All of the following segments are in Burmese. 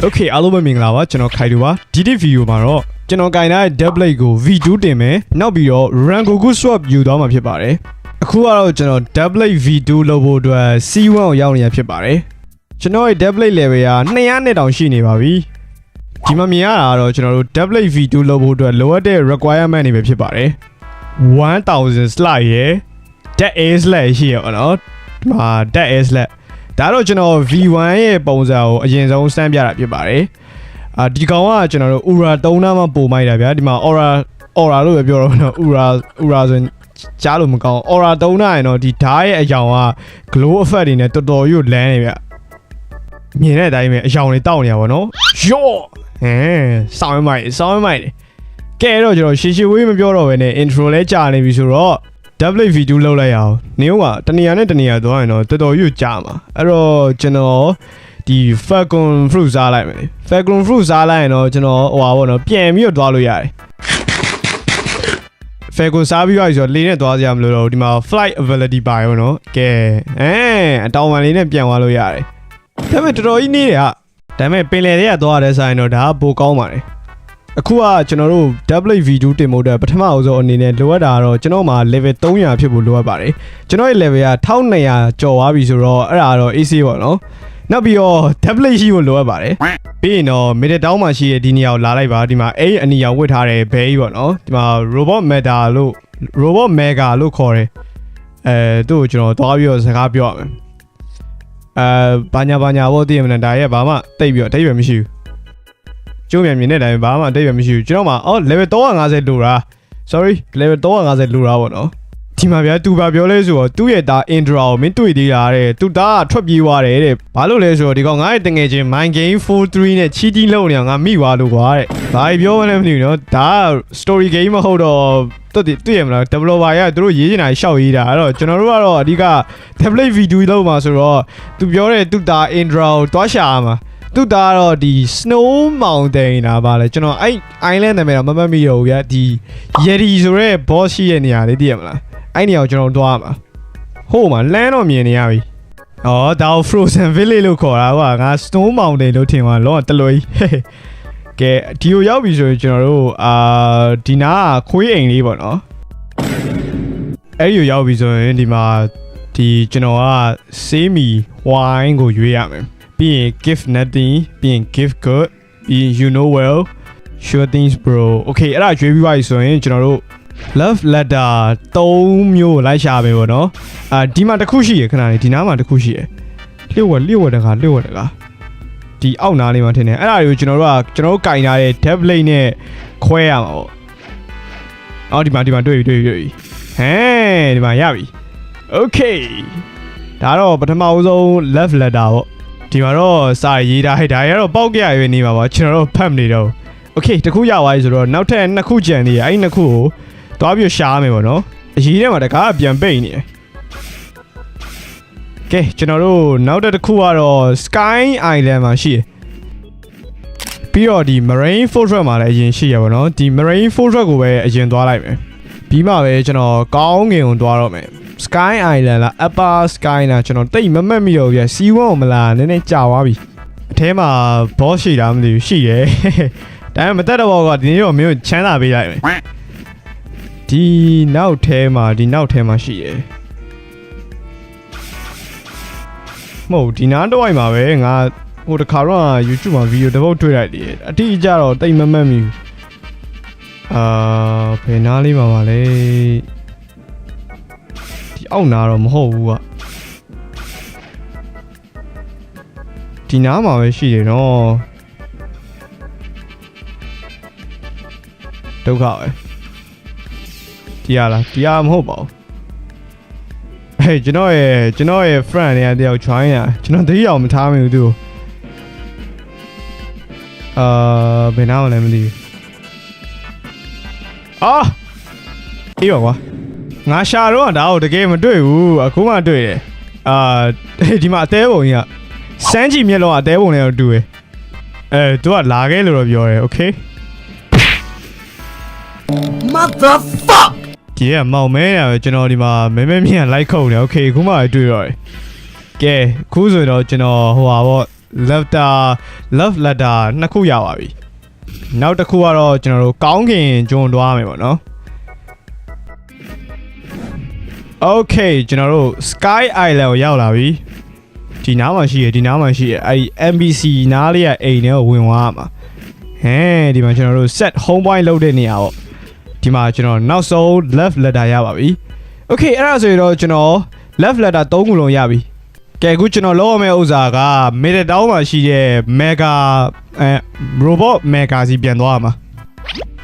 Okay အားလုံးပဲမင်္ဂလာပါကျွန်တော်ခိုင်တူပါဒီဗီဒီယိုမှာတော့ကျွန်တော်ကင်ထားတဲ့ Doublade ကို V2 တင်မယ်နောက်ပြီးတော့ Rangoku Swap ယူသွားမှာဖြစ်ပါတယ်အခုကတော့ကျွန်တော် Doublade V2 လုပ်ဖို့အတွက် C1 ကိုရောက်နေရဖြစ်ပါတယ်ကျွန်တော်ရဲ့ Doublade level က200နဲ့တောင်ရှိနေပါပြီဒီမှာမြင်ရတာကတော့ကျွန်တော်တို့ Doublade V2 လုပ်ဖို့အတွက်လိုအပ်တဲ့ requirement တွေပဲဖြစ်ပါတယ်1000 slot ရယ် Dead A slot ရှိရပါတော့ဒီမှာ Dead A slotဒါတော့ကျွန်တော် V1 ရဲ့ပုံစံကိုအရင်ဆုံးစမ်းပြတာဖြစ်ပါတယ်ဒီကောင်ကကျွန်တော်တို့ Ura 3နားမှာပုံမိုက်တာဗျာဒီမှာ Aura လို့ပဲပြောတော့နော် Ura ဆိုရင်ကြားလို့မကောင်း Aura 3နားရင်တော့ဒီဓာတ်ရဲ့အယောင်က glow effect တွေနဲ့တော်တော်ကြီးလန်းနေဗျမြင်တဲ့အတိုင်းပဲအယောင်တွေတောက်နေရပါတော့ယော့စောင်းမိုက်ကဲတော့ကျွန်တော်ရှည်ဝေးမပြောတော့ဘဲနဲ့ intro လဲကြာနေပြီဆိုတော့ Doublade V2 လောက်လိုက်အောင်နေဦးကတနေရာနဲ့တနေရာသွားရင်တော့တော်တော်ကြီးကြာမှာအဲ့တော့ကျွန်တော်ဒီ Falcon Fruit စားလိုက်မယ် Falcon Fruit စားလိုက်ရင်တော့ကျွန်တော်ဟိုပါဘောနော်ပြန်ပြီးတော့သွားလို့ရတယ် Falcon စားပြီးသွားပြီဆိုတော့လေနဲ့သွားစရာမလိုတော့ဒီမှာ flight ability ပါရောနော်ကဲအတောင်ပံလေးနဲ့ပြန်သွားလို့ရတယ်ဒါပေမဲ့တော်တော်ကြီးနေတယ်ဟာဒါပေမဲ့ပင်လယ်ထဲကသွားရတဲ့ဆိုင်တော့ဒါကပိုကောင်းပါတယ်အခုကကျွန်တော်တို့ Doublade V2 တင်ဖို့အတွက်ပထမအဆုံးအနေနဲ့လိုအပ်တာကတော့ကျွန်တော်မှာ level 300ဖြစ်ဖို့လိုအပ်ပါတယ်ကျွန်တော်ရဲ့ level က1200ကျော်သွားပြီဆိုတော့အဲ့ဒါတော့ AC ပေါ့နော်နောက်ပြီးတော့ Doublade ရှိဖို့လိုအပ်ပါတယ်ပြီးရင်တော့ middle down မှာရှိတဲ့ဒီနေရာကိုလာလိုက်ပါဒီမှာအဲ့အနီရောင်ဝတ်ထားတဲ့ bay ပေါ့နော်ဒီမှာ robot mega လို့ခေါ်တယ်သူ့ကိုကျွန်တော်သွားပြီးတော့စကားပြောရမယ်ဘာညာဘောတည်ရမလားဒါရဲ့ဘာမှတိတ်ပြီးတော့အထိပ္ပယ်မရှိဘူးကျုံးမြန်မြင်တဲ့အတိုင်းဘာမှအတိတ်ပဲမရှိဘူးကျွန်တော်မှာlevel 350လိုတာ sorry level 350လိုတာပေါ့နော်ဒီမှာဗျာသူဘာပြောလဲဆိုတော့သူ့ရဲ့သား Indra ကိုမင်းတွေ့သေးတာတဲ့သူသားကထွက်ပြေးသွားတယ်တဲ့ဘာလို့လဲဆိုတော့ဒီကောင်ငါ့ရဲ့တငယ်ချင်း Mind Game 43နဲ့ cheating လုပ်နေတာငါမိသွားလို့ကွာတဲ့ဘာပြောမှလည်းမသိဘူးနော်ဒါက story game မဟုတ်တော့တွေ့ရမလား developer ကသူတို့ရေးနေတာရှောက်ရေးတာအဲ့တော့ကျွန်တော်တို့ကတော့အဓိက Doublade V2 လုပ်မှာဆိုတော့သူပြောတဲ့သူသား Indra ကိုတွားရှာမှာသူသားတော့ဒီ Snow Mountain တာပါလေကျွန်တော်အဲ့ island နာမည်တော့မမှတ်မိတော့ဘူးဗျာဒီ Yeti ဆိုတဲ့ boss ရှိရဲ့နေရာလေးသိရမလားအဲ့နေရာကိုကျွန်တော်တွားမှာဟိုမှာလမ်းတော့မြင်နေရပြီဒါကို Frozen Village လို့ခေါ်တာကွာငါ Snow Mountain လို့ထင်သွားလောကတလွယ်ကြီးကဲဒီကိုရောက်ပြီဆိုရင်ကျွန်တော်တို့ဒီနားခွေးအိမ်လေးပေါ့နော်အဲ့ဒီကိုရောက်ပြီဆိုရင်ဒီမှာဒီကျွန်တော်ကဆေးမီဝိုင်းကိုရွေးရမယ်ပြီးရင် give nothing ပြီးရင် give good ပြီးရင် you know well sure things bro okay အဲ့ဒါရွေးပြီးပါပြီဆိုရင်ကျွန်တော်တို့ love letter 3မျိုးလိုက်ရှာပဲပေါ့နော်ဒီမှာတစ်ခုရှိရခဏလေးဒီနားမှာတစ်ခုရှိရလျှို့ဝက်တကာဒီအောက်နားလေးမှာထင်တယ်အဲ့ဒါတွေကိုကျွန်တော်တို့ကင်ထားတဲ့ Doublade နဲ့ခွဲရမှာပေါ့ဒီမှာတွေ့ပြီဒီမှာရပြီ okay ဒါတော့ပထမဆုံး love letter ပေါ့ဒီမှာတော့စာရေးထားဒါရတော့ပေါက်ကြရရွေးနေပါပါကျွန်တော်တို့ဖတ်မနေတော့ okay တခုရသွားပြီဆိုတော့နောက်ထပ်2ခုကြံသေးတယ်အဲ့ဒီ2ခုကိုသွားပြီးရှားမယ်ပေါ့နော်အရေးထဲမှာတကားပြန်ပိတ်နေတယ်ကဲကျွန်တော်တို့နောက်တစ်ခုကတော့ Sky Island မှာရှိတယ်ပြီးတော့ဒီ Marine Fortress မှာလည်းအရင်ရှိရပါတော့ဒီ Marine Fortress ကိုပဲအရင်သွားလိုက်မယ်ပြီးမှပဲကျွန်တော်ကောင်းငင်ကိုသွားတော့မယ်Sky Island လား Upper Sky လားကျွန်တော်တိတ်မမှတ်မိတော့ဘူး C1 ကိုမလားနည်းနည်းကြာသွားပြီအထဲမှာ boss ရှိတာမသိဘူးရှိတယ်ဒါပေမဲ့မတက်တော့ကဒီနေ့တော့မျိုးချမ်းသာပေးလိုက်မယ်ဒီနောက်ထဲမှာရှိတယ်မဟုတ်ဒီနားတော့အိမ်မှာပဲငါဟိုတခါတော့ YouTube မှာဗီဒီယိုတစ်ပုတ်တွေ့လိုက်တယ်အတိအကျတော့တိတ်မမှတ်မိဘူးဘယ်နားလေးမှာပါလဲအောက်နာတော့မဟုတ်ဘူးဒီနားမှာပဲရှိတယ်နော်ဒုက္ခပဲဒီရမဟုတ်ပါဘူးကျွန်တော်ရဲ့ friend တွေကတယောက် join ရကျွန်တော်တတိယအောင်မထားမိဘူးသူဘယ်နားလဲမသိဘူးအေးပါကွာငါရှာတော့ဒါကိုတကယ်မတွေ့ဘူးအခုမှတွေ့တယ်ဒီမှာအသေးပုံကြီးကစမ်းကြည့်မျက်လုံးကအသေးပုံလေးတော့တူတယ်သူကလာခဲ့လို့တော့ပြောတယ် okay motherfuck ဒီကမောင်မဲတာပဲကျွန်တော်ဒီမှာမဲမြင်လိုက်ခုံတယ် okay အခုမှတွေ့တော့တယ်ကဲခုဆိုတော့ကျွန်တော်ဟိုပါပေါ့ love letter နှစ်ခုရပါပြီနောက်တစ်ခုကတော့ကျွန်တော်တို့ကောင်းကင်ကျွန်းသွားမယ်ပေါ့နော် Okay ကျွန်တော်တို့ Sky Island ကိုရောက်လာပြီဒီနားမှာရှိရအဲ့ဒီ NBC နားလေးကအိမ်ထဲကိုဝင်သွားမှာဒီမှာကျွန်တော်တို့ set home point လုပ်တဲ့နေရာပေါ့ဒီမှာကျွန်တော်နောက်ဆုံး left letter ရပါပြီ Okay အဲ့ဒါဆိုရင်တော့ကျွန်တော် left letter 3ခုလုံးရပြီကဲအခုကျွန်တော်လောက်ရမယ့်ဥစ္စာက middle town မှာရှိတဲ့ mega robot mega စီပြန်သွားမှာ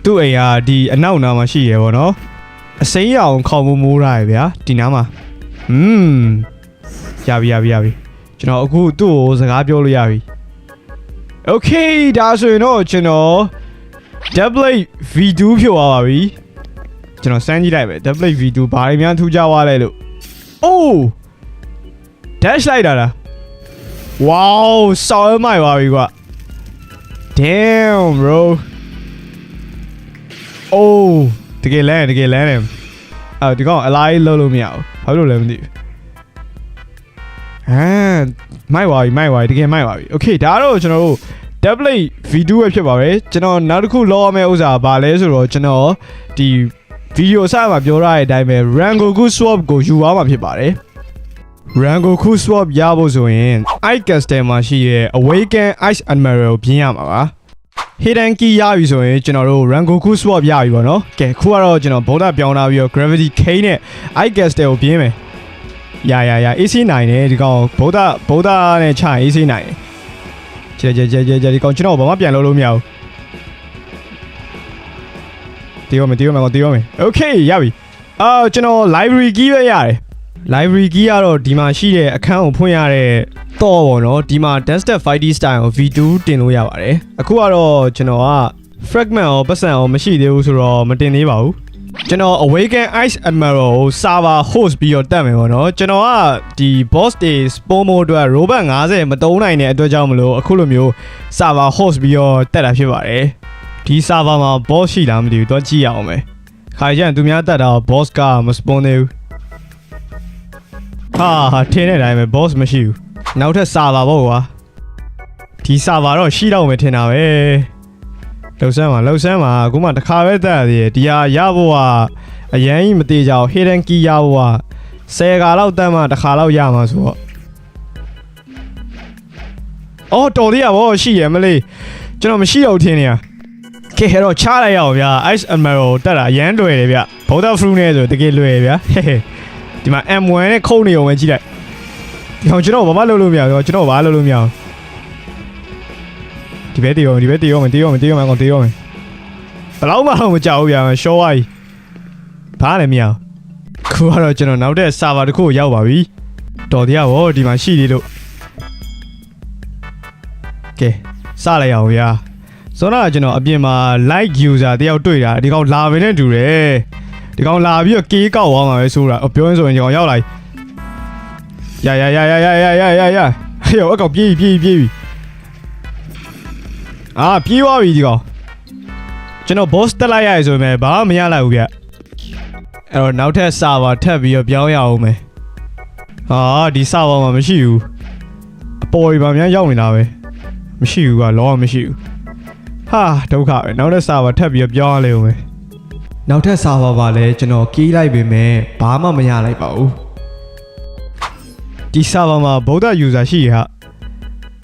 သူ့အိမ်ကဒီအနောက်နားမှာရှိရပေါ့နော်အစိမ်းရောင်ခေါင်းမိုးထားရဗျာဒီနားမှာရပြီကျွန်တော်အခုသူ့ကိုစကားပြောလို့ရပြီ Okay ဒါဆိုရင်တော့ကျွန်တော် double V2 ဖြုတ်သွားပါပြီကျွန်တော်စမ်းကြည့်လိုက်ပဲ double V2 ဘာတွေများထူးခြားသွားလဲလို့ Oh dash လိုက်တာလား Wow စော်ရမိုက်ပါပြီကွာ Damn bro Oh တကယ်လဲဒီကောင်အလိုက်လုံးလို့မရဘူးဘာလို့လဲမသိဘူးမိုက်ပါပြီတကယ်မိုက်ပါပြီ Okay ဒါတော့ကျွန်တော်တို့ double V2 ပဲဖြစ်ပါပဲကျွန်တော်နောက်တစ်ခုလောရမယ့်ဥစ္စာဘာလဲဆိုတော့ကျွန်တော်ဒီ video အစမှာပြောရတဲ့အတိုင်းပဲ Rangoku swap ကိုယူသွားမှာဖြစ်ပါတယ် Rangoku swap ရဖို့ဆိုရင် Ice Castle မှာရှိတဲ့ Awaken Ice Admiral ပြင်ရမှာပါ Hidden Key ရပြီဆိုရင်ကျွန်တော်တို့ Rangoku swap ရပြီပေါ့နော်ကဲခုကတော့ကျွန်တော်ဗုဒ္ဓပြောင်းလာပြီးတော့ Gravity K နဲ့ Ice Castle ကိုပြင်မယ်ရ AC နိုင်တယ်ဒီကောင်ဗုဒ္ဓနဲ့ချရင် AC နိုင်တယ်ကြဲဒီကောင်ကျွန်တော်ဘာမှပြန်လုပ်လို့မရဘူးတီးရမယ် Okay ရပြီကျွန်တော် library key ပဲရတယ် library key ကတော့ဒီမှာရှိတဲ့အခန်းကိုဖွင့်ရတဲ့တော့ပေါ့နော်ဒီမှာ desktop fighting style ကို V2 တင်လို့ရပါတယ်အခုကတော့ကျွန်တော်က fragment ရောပတ်စံရောမရှိသေးဘူးဆိုတော့မတင်သေးပါဘူးကျွန်တော် Awaken Ice Admiral ကို server host ပြီးတော့တက်မယ်ပေါ့နော်ကျွန်တော်ကဒီ boss day spawn mode အတွက် robot 50မတုံးနိုင်တဲ့အတွက်ကြောင့်မလို့အခုလိုမျိုး server host ပြီးတော့တက်တာဖြစ်ပါတယ်ဒီ server မှာ boss ရှိလားမသိဘူးတော့ကြည့်ရအောင်မယ်ခါကျရင်သူများတက်တာ boss ကမ spawn သေးဘူးထင်းတဲ့အတိုင်းပဲ boss မရှိဘူးနောက်ထပ် server ပေါ့ကွာဒီ server တော့ရှိတော့မယ်ထင်တာပဲလှုပ်ဆန်းပါအခုမှတစ်ခါပဲတက်ရသေးတယ်ဒီဟာရဖို့ကအရန်ကြီးမသေးကြအောင် hidden key ရဖို့က10ခါလောက်တက်မှတစ်ခါလောက်ရမှာဆိုတော့တော်သေးရပါရှိရမလေးကျွန်တော်မရှိတော့ထင်နေရကဲတော့ချလိုက်ရအောင်ဗျာ Ice Admiral တက်တာရမ်းလွယ်တယ်ဗျဗုဒ္ဓ fruit နဲ့ဆိုတကယ်လွယ်ဗျာဒီမှာ M1 နဲ့ခုံနေအောင်ပဲကြည့်လိုက်ဒီကောင်ကျွန်တော်ဘာမှလုပ်လို့မရဘူးကျွန်တော်ဘာလုပ်လို့မရဘူးဒီဘက်တီးရောမယ်ကောင်တီးရောမယ်ဘယ်လောက်မှတော့မကြောက်ဘူးဗျာရှော့ဝိုင်းဘာလည်းမရခုကတော့ကျွန်တော်နောက်တဲ့ server တစ်ခုကိုရောက်ပါပြီတော်တရားဗောဒီမှာရှိသေးလို့ကဲစလိုက်အောင်ဗျာစောနာကကျွန်တော်အပြင်မှာ like user တယောက်တွေ့တာဒီကောင်လာပဲနဲ့တူတယ်ဒီကောင်လာပြီးတော့ကေးကောက်သွားမှာပဲဆိုတာပြောရင်ဆိုရင်ဒီကောင်ရောက်လာရဟေးအကောင်ပြေးပြီပြေးသွားပြီဒီကောင်ကျွန်တော် boss တက်လိုက်ရဆိုရင်ဘာမှမရလိုက်ဘူးဗျအဲ့တော့နောက်ထပ် server ထပ်ပြီးတော့ပြောင်းရအောင်မယ်ဒီ server မှာမရှိဘူးအပေါ်ကြီးပါများရောက်နေတာပဲမရှိဘူးကလောကမရှိဘူးဒုက္ခပဲနောက်ထပ် server ထပ်ပြီးတော့ပြောင်းရလိမ့်ဦးမယ်နောက်ထပ် server ပါလဲကျွန်တော်ကေးလိုက်ပေမဲ့ဘာမှမရလိုက်ပါဘူးဒီ server မှာဗုဒ္ဓ user ရှိရ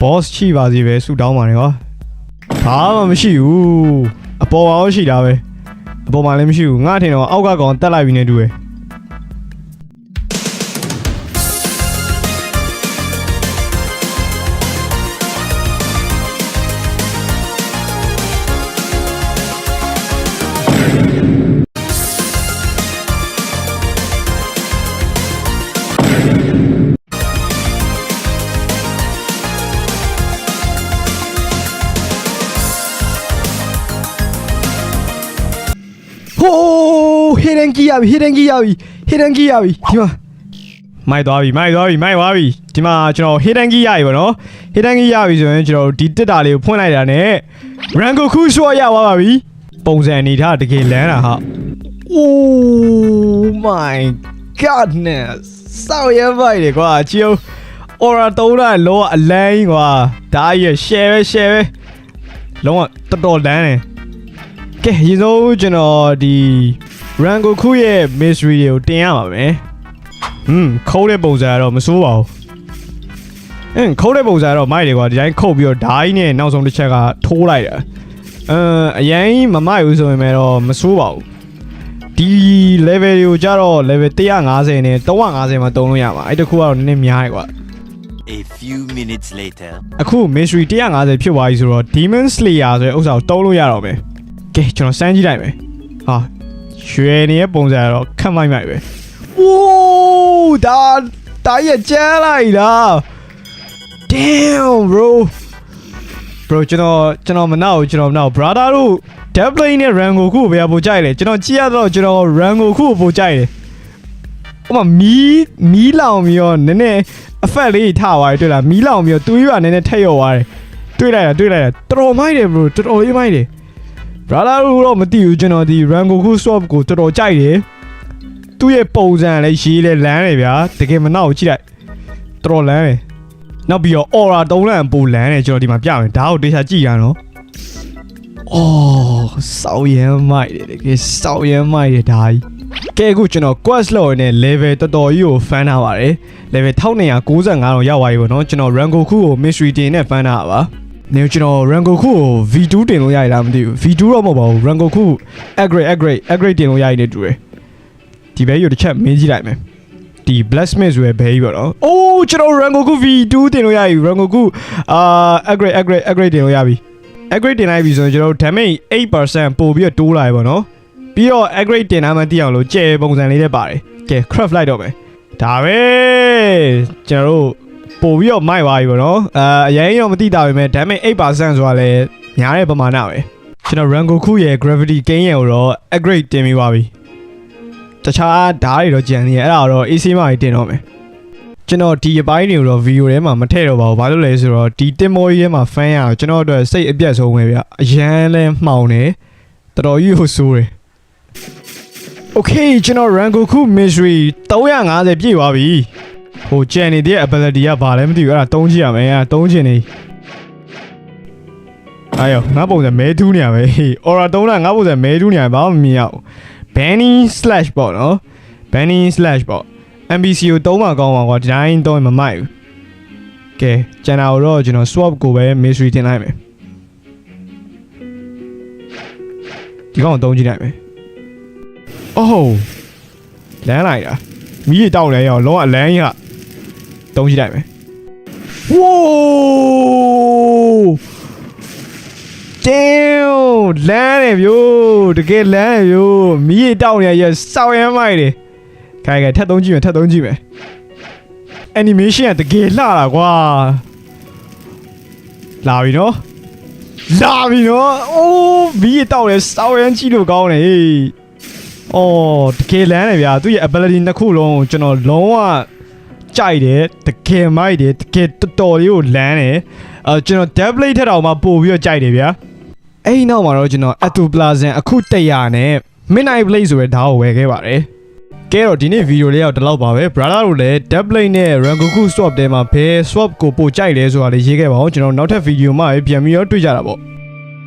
boss ရှိပါစေပဲဆူတောင်းပါနဲ့ကွာဘာမှမရှိဘူးအပေါ်မှာရှိတာပဲအပေါ်မှာလည်းမရှိဘူးငါထင်တော့အောက်ကကောင်တက်လိုက်ပြီနေတူရယ်hidden key ရပြီဒီမှာမိုက်သွားပြီဒီမှာကျွန်တော် hidden key ရပြီဗောနော် hidden key ရပြီဆိုရင်ကျွန်တော်ဒီတစ်တာလေးကိုဖွင့်လိုက်တာနဲ့ Rangoku swap ရသွားပါပြီပုံစံအနေထားတကယ်လန်းတာဟာ Oh my godness စောက်ရပါလေကွာချီ aura တုံးလိုက်လောအလန်းကွာဒါကြီး share ပဲ share ပဲလုံးဝတော်တော်လန်းတယ်ကဲရေစိုးကျွန်တော်ဒီ Rangoku ရဲ့ mystery တွေကိုတင်ရပါမယ်ခိုးတဲ့ပုံစံကတော့မစိုးပါဘူးခိုးတဲ့ပုံစံကတော့မိုက်တယ်ကွာဒီတိုင်းခုတ်ပြီးတော့ဓာကြီးနဲ့နောက်ဆုံးတစ်ချက်ကထိုးလိုက်တာအရင်မမိုက်ဘူးဆိုရင်တော့မစိုးပါဘူးဒီ level တွေကိုကြတော့ level 150နဲ့350မှာတုံးလို့ရမှာအဲ့တခုကတော့နည်းနည်းများတယ်ကွာ A few minutes later အခု mystery 150ဖြစ်သွားပြီဆိုတော့ Demon Slayer ဆိုတဲ့ဥစ္စာကိုတုံးလို့ရတော့မယ်ကဲကျွန်တော်စမ်းကြည့်လိုက်မယ်ဟာရွှေနေတဲ့ပုံစံကတော့ခက်မိုက်မိုက်ပဲဝိုးဒါရကျန်းလိုက်လား Damn bro ကျွန်တော်မနာဘူး brother တို့ Devlin နဲ့ Rangoku ကိုပဲပို့ကြိုက်တယ်ကျွန်တော်ကြည့်ရတော့ကျွန်တော် Rangoku ကိုပို့ကြိုက်တယ်ဟိုမှာမီးလောင်ပြီးတော့နည်းနည်း effect လေးထားသွားတယ်တွေ့လားမီးလောင်ပြီးတော့သူကြီးကနည်းနည်းထက်ရောက်သွားတယ်တွေ့လိုက်တာတော်မိုက်တယ် bro တော်တော်လေးမိုက်တယ် brother တို့တော့မသိဘူးကျွန်တော်ဒီ Rangoku swap ကိုတော်တော်ကြိုက်တယ်သူ့ရဲ့ပုံစံလည်းရေးလဲလမ်းတယ်ဗျာတကယ်မနောက်ကြည့်လိုက်တော်လမ်းတယ်နောက်ပြီးတော့ aura 3လမ်းပိုလမ်းတယ်ကျွန်တော်ဒီမှာပြမယ်ဒါကိုတေချာကြည့်ရအောင်အော်စောက်ရမ်းမိုက်တယ်တကယ်စောက်ရမ်းမိုက်တယ်ဒါကြီးကဲအခုကျွန်တော် quest လို့နဲ့ level တော်တော်ကြီးကို fan ထားပါတယ် level 1295တော့ရောက်သွားပြီပေါ့နော်ကျွန်တော် Rangoku ကို mystery တင်နဲ့ fan ထားတာပါနေကျွန်တော် Rangoku ကို V2 တင်လို့ရရလားမသိဘူး V2 တော့မဟုတ်ပါဘူး Rangoku upgrade တင်လို့ရရင်တူတယ်ဒီဘဲယူတစ်ချက်မင်းကြည့်လိုက်မယ်ဒီ blacksmith ဆိုရယ်ဘဲကြီးပေါ့နော်အိုးကျွန်တော် Rangoku V2 တင်လို့ရပြီ Rangoku upgrade တင်လို့ရပြီ upgrade တင်လိုက်ပြီဆိုရင်ကျွန်တော် damage 8% ပို့ပြီးတော့တိုးလာပြီပေါ့နော်ပြီးတော့ upgrade တင်တာမှသိအောင်လို့ကျဲပုံစံလေးနဲ့ပါတယ်ကဲ craft လိုက်တော့မယ်ဒါပဲကျွန်တော်တို့ပို့ပြီးတော့မိုက်သွားပြီပေါ့နော်အရင်တော့မသိတာပဲမဲ့ damage 8% ဆိုတာလည်းညားတဲ့ပမာဏပဲကျွန်တော် Rangoku ရဲ့ gravity gain ရဲ့ကိုတော့ upgrade တင်ပြီးပါပြီတခြားဓာတ်တွေတော့ကြံနေရအဲ့ဒါတော့ AC မှာတင်တော့မယ်ကျွန်တော်ဒီအပိုင်းတွေကိုတော့ video ထဲမှာမထည့်တော့ပါဘူးဘာလို့လဲဆိုတော့ဒီတင်မောကြီးထဲမှာ fan ရအောင်ကျွန်တော်တို့စိတ်အပြတ်ဆုံးပဲဗျအရန်လဲမှောင်တယ်တော်တော်ကြီးကိုဆိုးတယ် Okay ကျွန်တော် Rangoku mystery 350ပြည့်သွားပြီဟိုကြံနေတဲ့ ability ကဘာလဲမသိဘူးအဲ့ဒါသုံးကြည့်ရမယ်အဲ့ဒါသုံးချင်နေအားရောငါပုံစံမဲထူးနေရပဲ aura သုံးတာငါပုံစံမဲထူးနေရဘာမှမမြင်ရဘူး banning slash ပေါ့နော် banning slash ပေါ့ NPC ကိုသုံးမှာကောင်းပါကွာဒီတိုင်းသုံးရင်မမိုက်ဘူးကဲကျန်တာတော့ကျွန်တော် swap ကိုပဲ mystery တင်လိုက်မယ်ဒီကောင်သုံးကြည့်လိုက်မယ်အိုးလမ်းလိုက်တာမီးတောက်လဲရောလုံးဝလမ်းရသုံးကြည့်လိုက်မယ်ဝိုး Damn လမ်းတယ်ဗျို့တကယ်လမ်းတယ်ဗျို့မီးတောက်နေရစောက်ရမ်းမိုက်တယ်ခိုင်ထပ်သုံးကြည့်မယ် animation ကတကယ်လှတာကွာလာပြီနော်အိုးမီးတောက်လဲစောက်ရမ်းကြည့်လို့ကောင်းတယ်ဟေးအော်တကယ်လမ်းတယ်ဗျာသူရဲ့ ability နှစ်ခုလုံးကျွန်တော်လုံးဝကြိုက်တယ်တကယ်မိုက်တယ်တကယ်တော်တော်လေးကိုလမ်းတယ်ကျွန်တော် double ထက်တောင်မှပို့ပြီးတော့ကြိုက်တယ်ဗျာအဲ့ဒီနောက်မှာတော့ကျွန်တော် Ectoplasm အခု100နဲ့ Midnight Blade ဆိုတဲ့ဓာတ်ကိုဝယ်ခဲ့ပါတယ်ကဲတော့ဒီနေ့ဗီဒီယိုလေးတော့ဒီလောက်ပါပဲ brother တို့လည်း double နဲ့ Rangoku swap တဲမှာဘယ် swap ကိုပို့ကြိုက်လဲဆိုတာလေးရေးခဲ့ပါဦးကျွန်တော်နောက်ထပ်ဗီဒီယိုမှာပြန်ပြီးတော့တွေ့ကြတာပေါ့